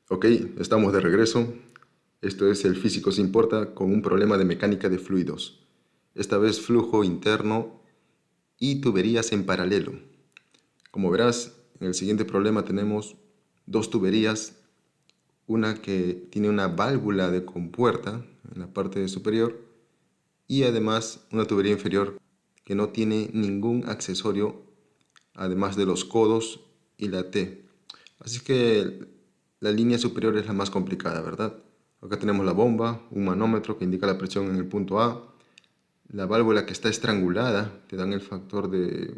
Ok, estamos de regreso. Esto es el Físico se importa con un problema de mecánica de fluidos. Esta vez flujo interno y tuberías en paralelo. Como verás, en el siguiente problema tenemos dos tuberías, una que tiene una válvula de compuerta en la parte superior y además una tubería inferior que no tiene ningún accesorio además de los codos y la T. Así que la línea superior es la más complicada, ¿verdad? Acá tenemos la bomba, un manómetro que indica la presión en el punto A, la válvula que está estrangulada, te dan el factor de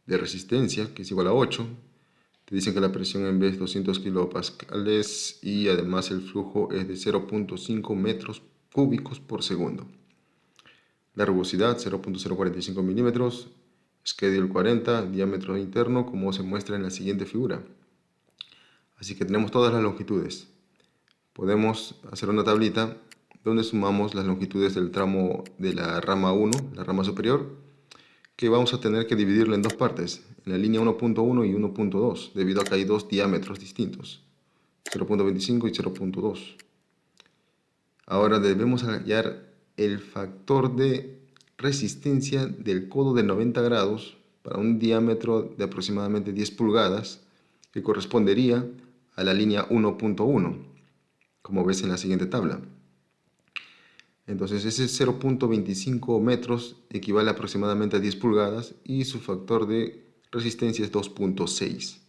resistencia, que es igual a 8. Te dicen que la presión en B es 200 kilopascales y además el flujo es de 0.5 metros cúbicos por segundo. La rugosidad 0.045 milímetros, schedule 40, diámetro interno como se muestra en la siguiente figura. Así que tenemos todas las longitudes. Podemos hacer una tablita donde sumamos las longitudes del tramo de la rama 1, la rama superior, que vamos a tener que dividirlo en dos partes, en la línea 1.1 y 1.2, debido a que hay dos diámetros distintos, 0.25 y 0.2. Ahora debemos hallar el factor de resistencia del codo de 90 grados para un diámetro de aproximadamente 10 pulgadas, que correspondería a la línea 1.1, como ves en la siguiente tabla. Entonces ese 0.25 metros equivale aproximadamente a 10 pulgadas y su factor de resistencia es 2.6.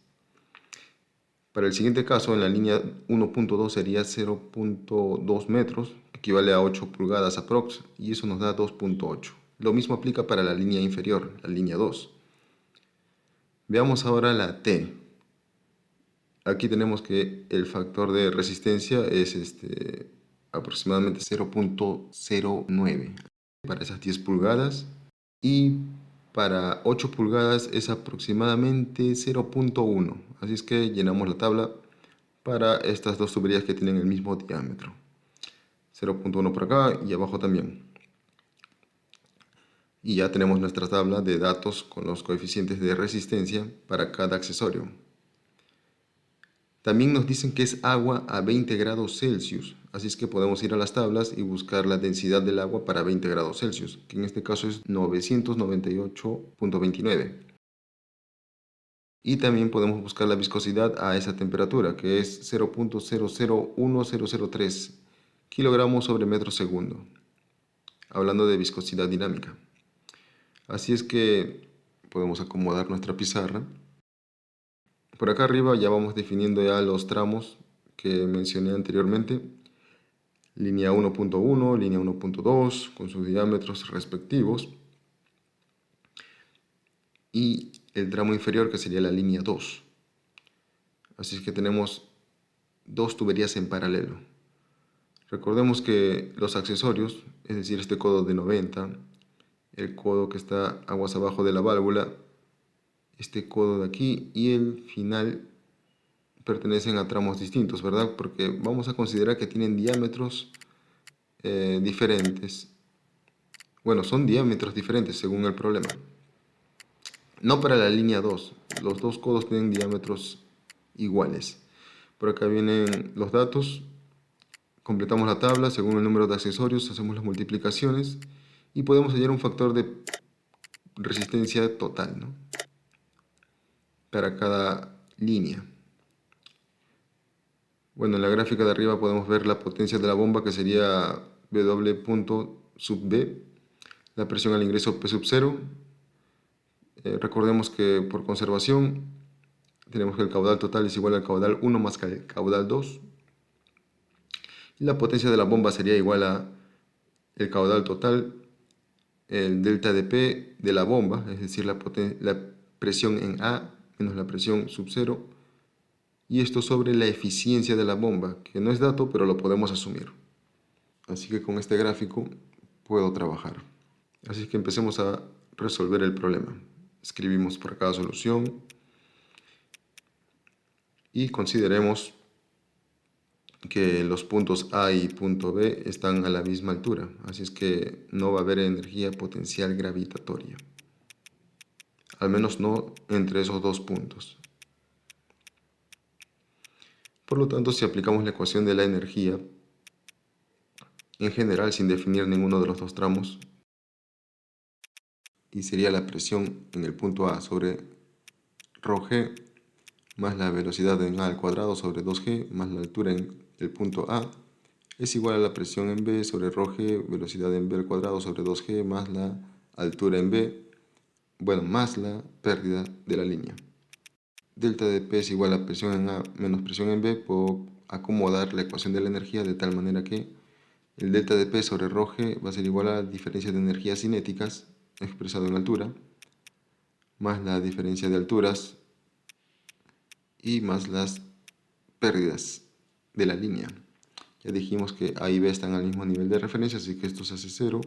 Para el siguiente caso, en la línea 1.2 sería 0.2 metros, equivale a 8 pulgadas aprox, y eso nos da 2.8. Lo mismo aplica para la línea inferior, la línea 2. Veamos ahora la T. Aquí tenemos que el factor de resistencia es aproximadamente 0.09 para esas 10 pulgadas y para 8 pulgadas es aproximadamente 0.1. Así es que llenamos la tabla para estas dos tuberías que tienen el mismo diámetro. 0.1 por acá y abajo también. Y ya tenemos nuestra tabla de datos con los coeficientes de resistencia para cada accesorio. También nos dicen que es agua a 20 grados Celsius, así es que podemos ir a las tablas y buscar la densidad del agua para 20 grados Celsius, que en este caso es 998.29. Y también podemos buscar la viscosidad a esa temperatura, que es 0.001003 kilogramos sobre metro segundo, hablando de viscosidad dinámica. Así es que podemos acomodar nuestra pizarra. Por acá arriba ya vamos definiendo ya los tramos que mencioné anteriormente. Línea 1.1, línea 1.2 con sus diámetros respectivos. Y el tramo inferior que sería la línea 2. Así es que tenemos dos tuberías en paralelo. Recordemos que los accesorios, es decir, este codo de 90, el codo que está aguas abajo de la válvula, este codo de aquí y el final pertenecen a tramos distintos, ¿verdad? Porque vamos a considerar que tienen diámetros diferentes. Bueno, son diámetros diferentes según el problema. No para la línea 2, los dos codos tienen diámetros iguales. Por acá vienen los datos, completamos la tabla según el número de accesorios, hacemos las multiplicaciones y podemos hallar un factor de resistencia total, ¿no? Para cada línea. Bueno, en la gráfica de arriba podemos ver la potencia de la bomba, que sería W punto sub B, la presión al ingreso P sub 0. Recordemos que por conservación tenemos que el caudal total es igual al caudal 1 más el caudal 2. Y la potencia de la bomba sería igual a el caudal total, el delta de P de la bomba, es decir, la presión en A menos la presión sub 0, y esto sobre la eficiencia de la bomba, que no es dato, pero lo podemos asumir. Así que con este gráfico puedo trabajar. Así que empecemos a resolver el problema. Escribimos por cada solución y consideremos que los puntos A y punto B están a la misma altura, así es que no va a haber energía potencial gravitatoria, al menos no entre esos dos puntos. Por lo tanto, si aplicamos la ecuación de la energía, en general sin definir ninguno de los dos tramos, y sería la presión en el punto A sobre ρg más la velocidad en A al cuadrado sobre 2g más la altura en el punto A es igual a la presión en B sobre ρg, velocidad en B al cuadrado sobre 2g más la altura en B, más la pérdida de la línea. Delta de P es igual a presión en A menos presión en B. Puedo acomodar la ecuación de la energía de tal manera que el delta de P sobre ρg va a ser igual a la diferencia de energías cinéticas expresado en altura, más la diferencia de alturas y más las pérdidas de la línea. Ya dijimos que A y B están al mismo nivel de referencia, así que esto se hace 0.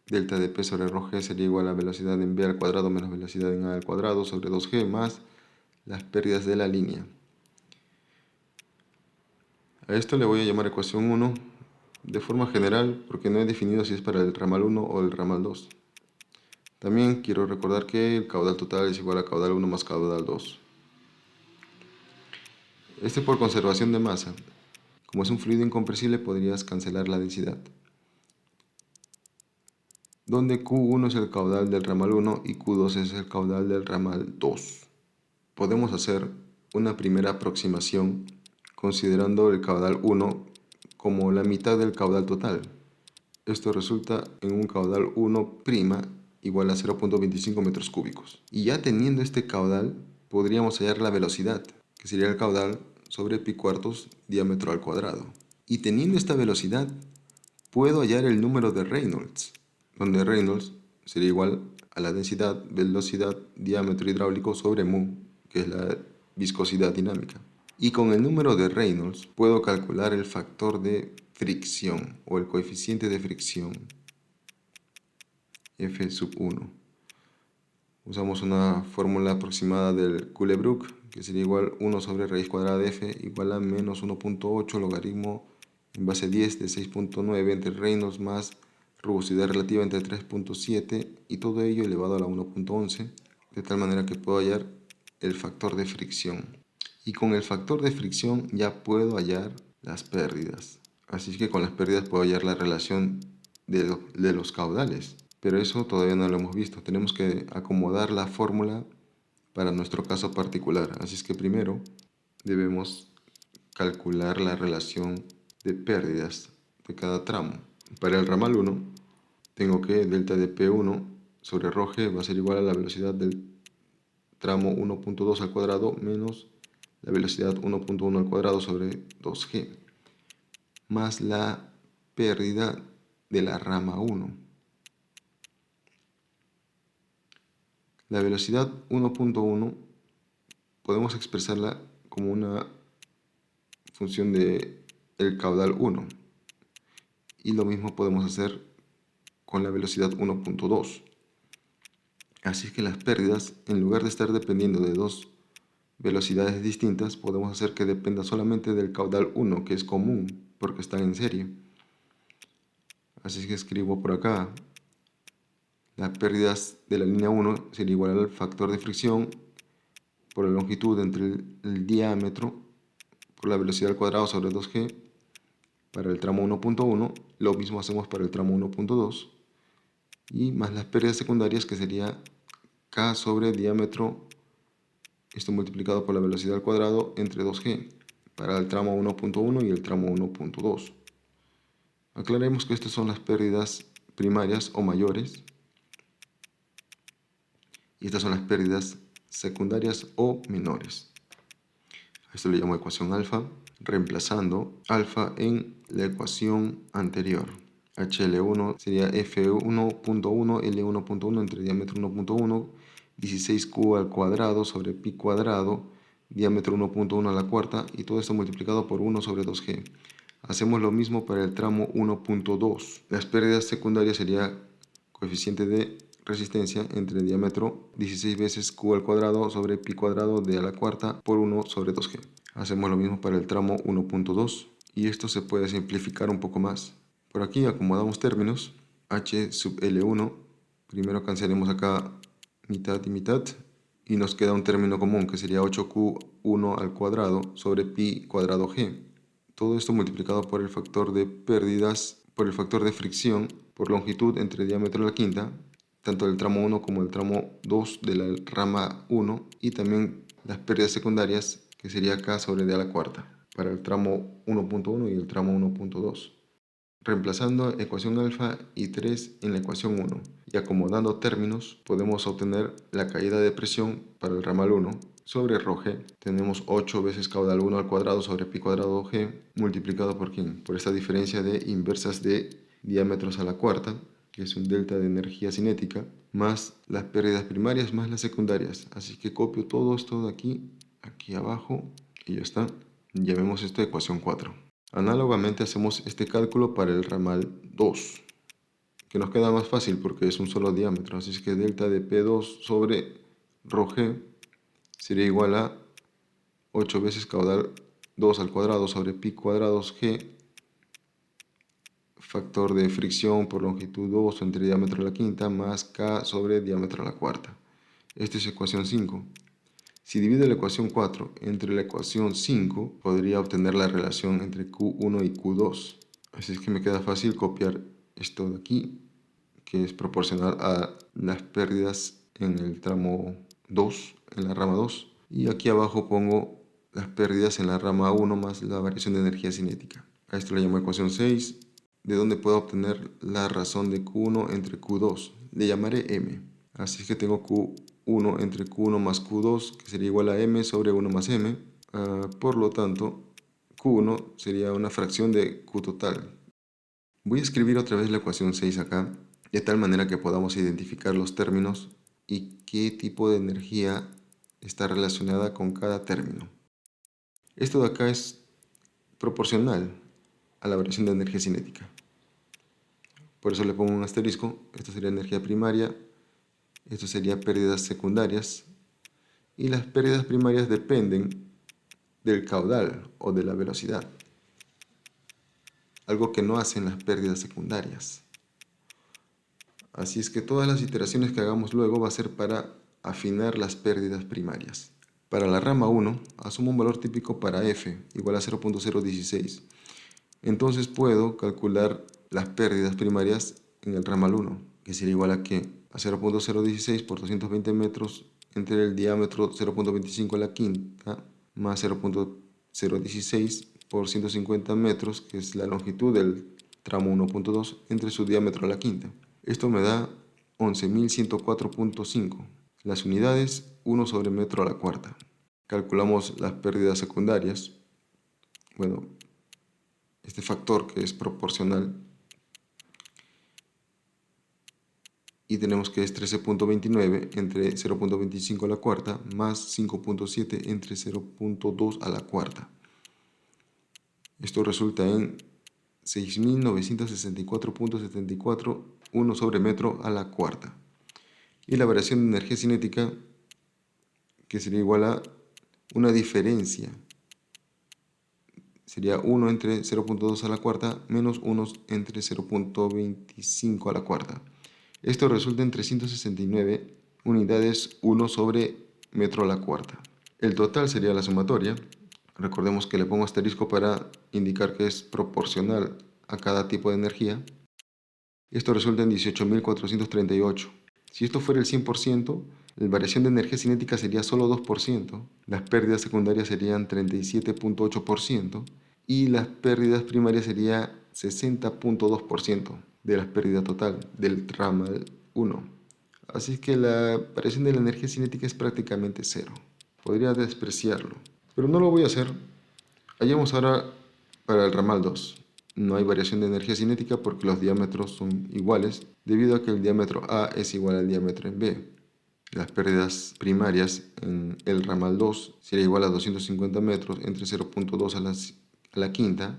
Delta de P sobre ρg sería igual a velocidad en B al cuadrado menos velocidad en A al cuadrado sobre 2g más las pérdidas de la línea. A esto le voy a llamar ecuación 1 de forma general porque no he definido si es para el ramal 1 o el ramal 2. También quiero recordar que el caudal total es igual a caudal 1 más caudal 2. Por conservación de masa. Como es un fluido incompresible, podrías cancelar la densidad. Donde Q1 es el caudal del ramal 1 y Q2 es el caudal del ramal 2. Podemos hacer una primera aproximación considerando el caudal 1 como la mitad del caudal total. Esto resulta en un caudal 1' igual a 0.25 metros cúbicos. Y ya teniendo este caudal, podríamos hallar la velocidad, que sería el caudal sobre pi cuartos diámetro al cuadrado. Y teniendo esta velocidad, puedo hallar el número de Reynolds, donde Reynolds sería igual a la densidad, velocidad, diámetro hidráulico sobre mu, que es la viscosidad dinámica. Y con el número de Reynolds puedo calcular el factor de fricción o el coeficiente de fricción F sub 1. Usamos una fórmula aproximada del Culebrook, que sería igual 1 sobre raíz cuadrada de F igual a menos 1.8 logaritmo en base 10 de 6.9 entre Reynolds más rugosidad relativa entre 3.7 y todo ello elevado a la 1.11, de tal manera que puedo hallar el factor de fricción. Y con el factor de fricción ya puedo hallar las pérdidas. Así que con las pérdidas puedo hallar la relación de los caudales. Pero eso todavía no lo hemos visto. Tenemos que acomodar la fórmula para nuestro caso particular. Así es que primero debemos calcular la relación de pérdidas de cada tramo. Para el ramal 1, tengo que delta de P1 sobre ρg va a ser igual a la velocidad del tramo 1.2 al cuadrado menos la velocidad 1.1 al cuadrado sobre 2g, más la pérdida de la rama 1. La velocidad 1.1 podemos expresarla como una función de el caudal 1. Y lo mismo podemos hacer con la velocidad 1.2. Así que las pérdidas, en lugar de estar dependiendo de dos velocidades distintas, podemos hacer que dependa solamente del caudal 1, que es común, porque están en serie. Así que escribo por acá, las pérdidas de la línea 1 sería igual al factor de fricción por la longitud entre el diámetro por la velocidad al cuadrado sobre 2g para el tramo 1.1. Lo mismo hacemos para el tramo 1.2. Y más las pérdidas secundarias, que sería k sobre diámetro, esto multiplicado por la velocidad al cuadrado entre 2g para el tramo 1.1 y el tramo 1.2. Aclaremos que estas son las pérdidas primarias o mayores y estas son las pérdidas secundarias o menores. A esto le llamo ecuación alfa, reemplazando alfa en la ecuación anterior. HL1 sería F1.1 L1.1 entre diámetro 1.1, 16Q al cuadrado sobre pi cuadrado, diámetro 1.1 a la cuarta, y todo esto multiplicado por 1 sobre 2g. Hacemos lo mismo para el tramo 1.2. Las pérdidas secundarias sería coeficiente de resistencia entre diámetro 16 veces Q al cuadrado sobre pi cuadrado de a la cuarta por 1 sobre 2g. Hacemos lo mismo para el tramo 1.2 y esto se puede simplificar un poco más. Por aquí acomodamos términos. H sub L1, primero cancelaremos acá mitad y mitad, y nos queda un término común que sería 8Q1 al cuadrado sobre pi cuadrado G. Todo esto multiplicado por el factor de pérdidas, por el factor de fricción por longitud entre diámetro a la quinta, tanto del tramo 1 como el tramo 2 de la rama 1, y también las pérdidas secundarias, que sería K sobre D a la cuarta, para el tramo 1.1 y el tramo 1.2. Reemplazando ecuación alfa y 3 en la ecuación 1 y acomodando términos, podemos obtener la caída de presión para el ramal 1 sobre ρg. Tenemos 8 veces caudal 1 al cuadrado sobre pi cuadrado g multiplicado por ¿quién? Por esta diferencia de inversas de diámetros a la cuarta, que es un delta de energía cinética, más las pérdidas primarias más las secundarias. Así que copio todo esto de aquí, aquí abajo, y ya está. Llamemos esto ecuación 4. Análogamente hacemos este cálculo para el ramal 2, que nos queda más fácil porque es un solo diámetro. Así es que delta de P2 sobre ρg sería igual a 8 veces caudal 2 al cuadrado sobre pi cuadrados g, factor de fricción por longitud 2 entre diámetro a la quinta, más k sobre diámetro a la cuarta. Esta es ecuación 5. Si divido la ecuación 4 entre la ecuación 5, podría obtener la relación entre Q1 y Q2. Así es que me queda fácil copiar esto de aquí, que es proporcional a las pérdidas en el tramo 2, en la rama 2. Y aquí abajo pongo las pérdidas en la rama 1 más la variación de energía cinética. A esto le llamo ecuación 6, de donde puedo obtener la razón de Q1 entre Q2. Le llamaré M. Así que tengo Q1 entre Q1 más Q2, que sería igual a M sobre 1 más M. Por lo tanto, Q1 sería una fracción de Q total. Voy a escribir otra vez la ecuación 6 acá, de tal manera que podamos identificar los términos y qué tipo de energía está relacionada con cada término. Esto de acá es proporcional a la variación de energía cinética. Por eso le pongo un asterisco. Esto sería energía primaria, esto sería pérdidas secundarias, y las pérdidas primarias dependen del caudal o de la velocidad, algo que no hacen las pérdidas secundarias. Así es que todas las iteraciones que hagamos luego va a ser para afinar las pérdidas primarias. Para la rama 1, asumo un valor típico para f igual a 0.016. Entonces puedo calcular las pérdidas primarias en el ramal 1, que sería igual a ¿qué? A 0.016 por 220 metros entre el diámetro 0.25 a la quinta más 0.016 por 150 metros, que es la longitud del tramo 1.2 entre su diámetro a la quinta. Esto me da 11.104.5. Las unidades 1 sobre metro a la cuarta. Calculamos las pérdidas secundarias. Bueno, este factor que es proporcional, y tenemos que es 13.29 entre 0.25 a la cuarta más 5.7 entre 0.2 a la cuarta. Esto resulta en 6.964.74, 1 sobre metro a la cuarta. Y la variación de energía cinética, que sería igual a una diferencia, sería 1 entre 0.2 a la cuarta menos 1 entre 0.25 a la cuarta. Esto resulta en 369 unidades 1 sobre metro a la cuarta. El total sería la sumatoria. Recordemos que le pongo asterisco para indicar que es proporcional a cada tipo de energía. Esto resulta en 18.438. Si esto fuera el 100%, la variación de energía cinética sería solo 2%, las pérdidas secundarias serían 37.8% y las pérdidas primarias serían 60.2% de la pérdida total del ramal 1. Así que la variación de la energía cinética es prácticamente cero. Podría despreciarlo, pero no lo voy a hacer. Hallemos ahora para el ramal 2. No hay variación de energía cinética porque los diámetros son iguales, debido a que el diámetro A es igual al diámetro en B. Las pérdidas primarias en el ramal 2 sería igual a 250 metros entre 0.2 a la quinta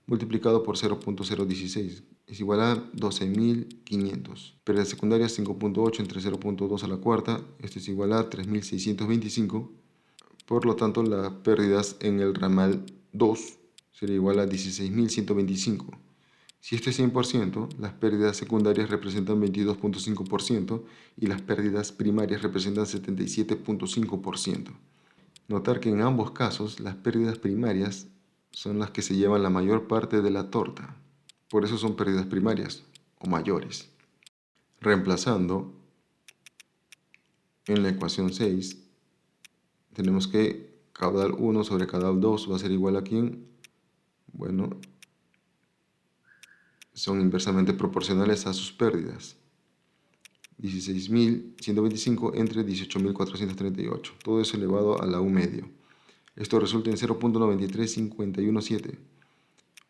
multiplicado por 0.016 es igual a 12.500. Pérdidas secundarias 5.8 entre 0.2 a la cuarta, esto es igual a 3.625. Por lo tanto, las pérdidas en el ramal 2 sería igual a 16.125. Si este es 100%, las pérdidas secundarias representan 22.5% y las pérdidas primarias representan 77.5%. Notar que en ambos casos las pérdidas primarias son las que se llevan la mayor parte de la torta. Por eso son pérdidas primarias o mayores. Reemplazando en la ecuación 6, tenemos que caudal 1 sobre caudal 2 va a ser igual a ¿quién? Bueno, son inversamente proporcionales a sus pérdidas. 16.125 entre 18.438. Todo eso elevado a la U medio. Esto resulta en 0.93517.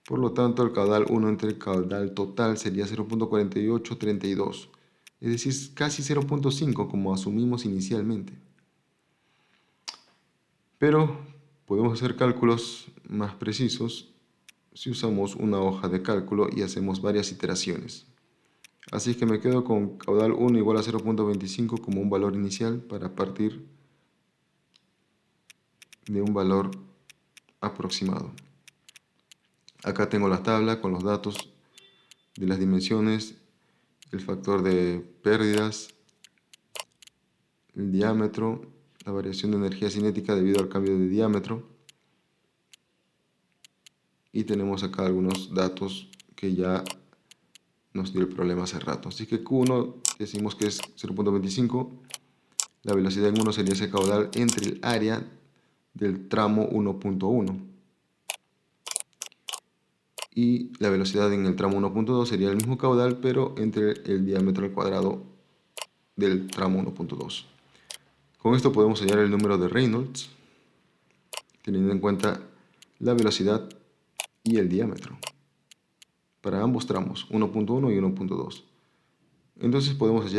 Por lo tanto, el caudal 1 entre el caudal total sería 0.4832. Es decir, casi 0.5 como asumimos inicialmente. Pero podemos hacer cálculos más precisos si usamos una hoja de cálculo y hacemos varias iteraciones. Así que me quedo con caudal 1 igual a 0.25 como un valor inicial para partir de un valor aproximado. Acá tengo la tabla con los datos de las dimensiones, el factor de pérdidas, el diámetro, la variación de energía cinética debido al cambio de diámetro. Y tenemos acá algunos datos que ya nos dio el problema hace rato. Así que Q1 decimos que es 0.25. La velocidad en 1 sería ese caudal entre el área del tramo 1.1. Y la velocidad en el tramo 1.2 sería el mismo caudal, pero entre el diámetro al cuadrado del tramo 1.2. Con esto podemos hallar el número de Reynolds, teniendo en cuenta la velocidad y el diámetro para ambos tramos, 1.1 y 1.2. Entonces podemos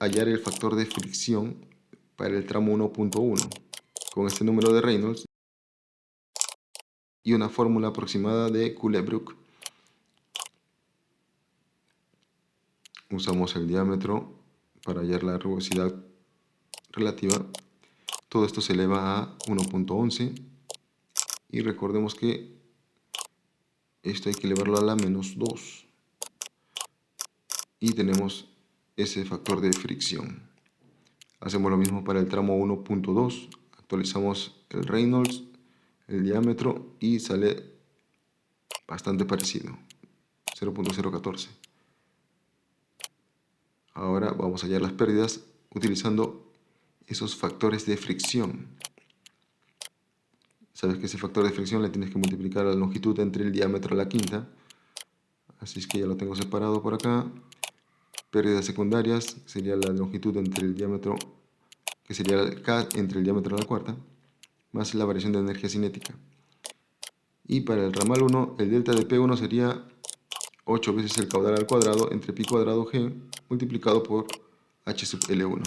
hallar el factor de fricción para el tramo 1.1 con este número de Reynolds y una fórmula aproximada de Culebrook. Usamos el diámetro para hallar la rugosidad relativa. Todo esto se eleva a 1.11 y recordemos que esto hay que elevarlo a la menos 2 y tenemos ese factor de fricción. Hacemos lo mismo para el tramo 1.2, actualizamos el Reynolds, el diámetro y sale bastante parecido, 0.014. Ahora vamos a hallar las pérdidas utilizando esos factores de fricción. Sabes que ese factor de fricción le tienes que multiplicar la longitud entre el diámetro a la quinta. Así es que ya lo tengo separado por acá. Pérdidas secundarias sería la longitud entre el diámetro, que sería K entre el diámetro a la cuarta, más la variación de energía cinética. Y para el ramal 1, el delta de P1 sería 8 veces el caudal al cuadrado entre pi cuadrado G multiplicado por H sub L1.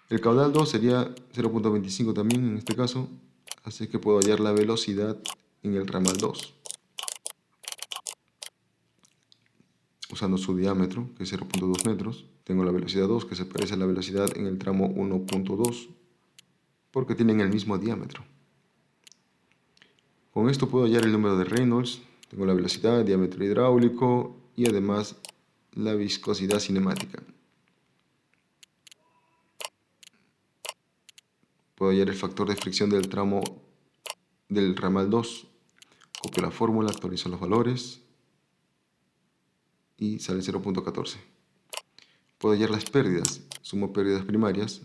El caudal 2 sería 0.25 también en este caso, así que puedo hallar la velocidad en el ramal 2. Usando su diámetro, que es 0.2 metros, tengo la velocidad 2, que se parece a la velocidad en el tramo 1.2, porque tienen el mismo diámetro. Con esto puedo hallar el número de Reynolds, tengo la velocidad, diámetro hidráulico y además la viscosidad cinemática. Puedo hallar el factor de fricción del tramo del ramal 2. Copio la fórmula, actualizo los valores y sale 0.14. Puedo hallar las pérdidas, sumo pérdidas primarias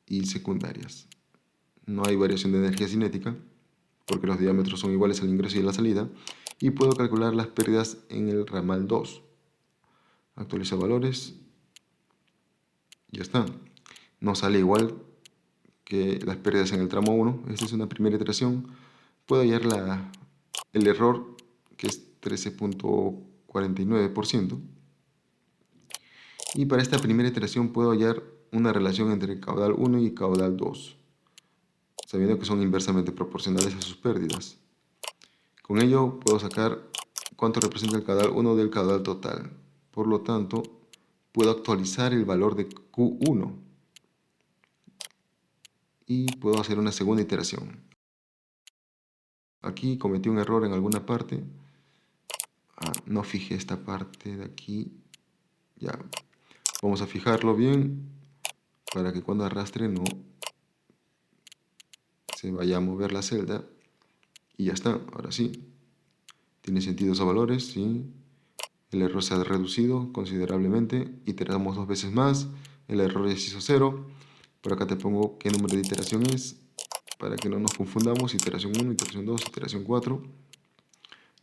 y secundarias. No hay variación de energía cinética porque los diámetros son iguales al ingreso y a la salida. Y puedo calcular las pérdidas en el ramal 2. Actualizo valores. Ya está. No sale igual que las pérdidas en el tramo 1. Esta es una primera iteración. Puedo hallar el error, que es 13.49%. Y para esta primera iteración puedo hallar una relación entre caudal 1 y caudal 2, sabiendo que son inversamente proporcionales a sus pérdidas. Con ello puedo sacar cuánto representa el caudal 1 del caudal total. Por lo tanto, puedo actualizar el valor de Q1 y puedo hacer una segunda iteración. Aquí cometí un error en alguna parte. No fijé esta parte de aquí. Ya. Vamos a fijarlo bien para que cuando arrastre no se vaya a mover la celda. Y ya está. Ahora sí. Tiene sentido esos valores, sí. El error se ha reducido considerablemente. Iteramos 2 veces más. El error ya se hizo 0. Por acá te pongo qué número de iteración es, para que no nos confundamos. Iteración 1, iteración 2, iteración 4.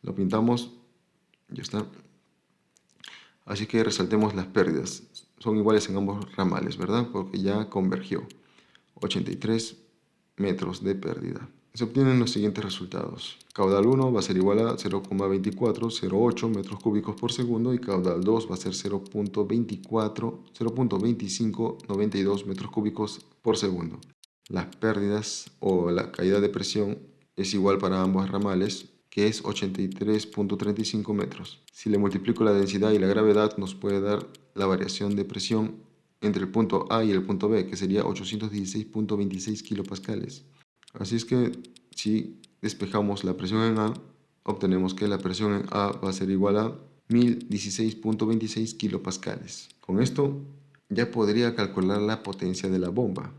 Lo pintamos. Ya está. Así que resaltemos las pérdidas. Son iguales en ambos ramales, ¿verdad? Porque ya convergió. 83 metros de pérdida. Se obtienen los siguientes resultados. Caudal 1 va a ser igual a 0,2408 metros cúbicos por segundo y caudal 2 va a ser 0.2592 metros cúbicos por segundo. Las pérdidas o la caída de presión es igual para ambos ramales, que es 83.35 metros. Si le multiplico la densidad y la gravedad, nos puede dar la variación de presión entre el punto A y el punto B, que sería 816.26 kilopascales. Así es que si despejamos la presión en A, obtenemos que la presión en A va a ser igual a 1016.26 kilopascales. Con esto ya podría calcular la potencia de la bomba.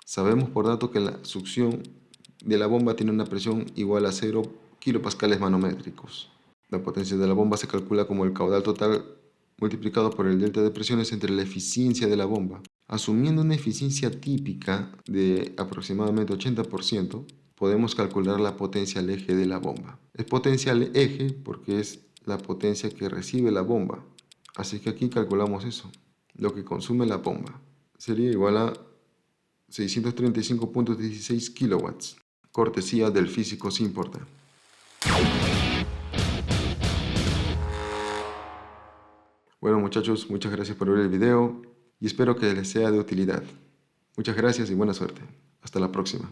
Sabemos por dato que la succión de la bomba tiene una presión igual a 0 kilopascales manométricos. La potencia de la bomba se calcula como el caudal total multiplicado por el delta de presiones entre la eficiencia de la bomba. Asumiendo una eficiencia típica de aproximadamente 80%, podemos calcular la potencia al eje de la bomba. Es potencia al eje porque es la potencia que recibe la bomba. Así que aquí calculamos eso. Lo que consume la bomba sería igual a 635.16 kilowatts. Cortesía del Físico Se Importa. Bueno muchachos, muchas gracias por ver el video y espero que les sea de utilidad. Muchas gracias y buena suerte. Hasta la próxima.